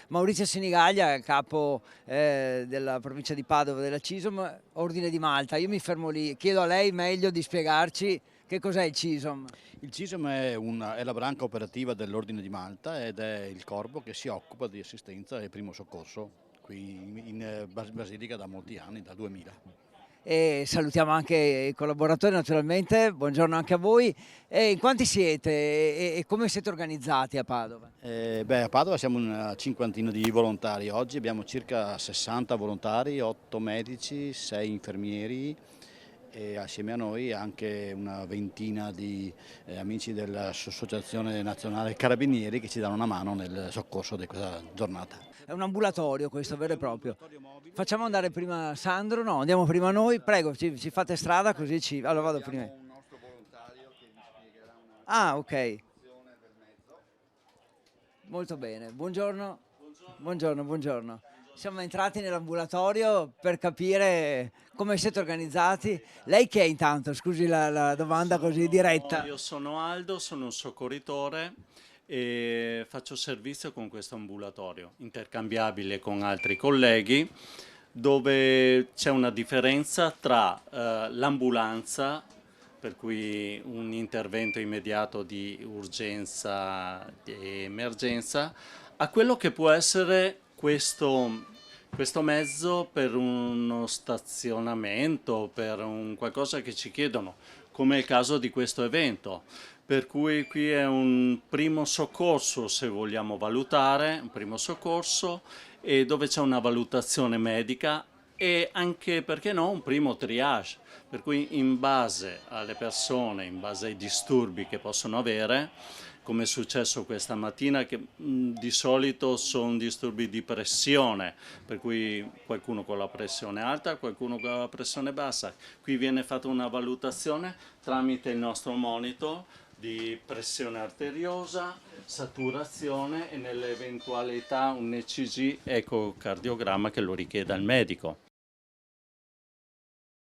Maurizio Sinigaglia, capo della provincia di Padova della CISOM, Ordine di Malta. Io mi fermo lì, chiedo a lei meglio di spiegarci che cos'è il CISOM. Il CISM è la branca operativa dell'Ordine di Malta ed è il corpo che si occupa di assistenza e primo soccorso qui in Basilica da molti anni, dal 2000. E salutiamo anche i collaboratori naturalmente, buongiorno anche a voi. E in quanti siete e come siete organizzati a Padova? A Padova siamo una cinquantina di volontari, oggi abbiamo circa 60 volontari, 8 medici, 6 infermieri e assieme a noi anche una ventina di amici dell'Associazione Nazionale Carabinieri che ci danno una mano nel soccorso di questa giornata. È un ambulatorio questo vero e È un proprio. ambulatorio mobile. Facciamo andare prima Sandro, no, andiamo prima noi, prego, ci fate strada così ci... Allora vado prima. Abbiamo un nostro volontario che vi spiegherà una Ah, ok, azione del mezzo. molto bene. Buongiorno, buongiorno, buongiorno. Siamo entrati nell'ambulatorio per capire come siete organizzati. Lei chi è intanto? Scusi la domanda così diretta. Io sono Aldo, sono un soccorritore e faccio servizio con questo ambulatorio, intercambiabile con altri colleghi, dove c'è una differenza tra l'ambulanza, per cui un intervento immediato di urgenza e emergenza, a quello che può essere questo mezzo per uno stazionamento, per un qualcosa che ci chiedono, come è il caso di questo evento. Per cui qui è un primo soccorso, se vogliamo valutare, un primo soccorso, e dove c'è una valutazione medica e anche, perché no, un primo triage. Per cui in base alle persone, in base ai disturbi che possono avere, come è successo questa mattina, che di solito sono disturbi di pressione, per cui qualcuno con la pressione alta, qualcuno con la pressione bassa. Qui viene fatta una valutazione tramite il nostro monitor di pressione arteriosa, saturazione e nell'eventualità un ECG ecocardiogramma che lo richieda il medico.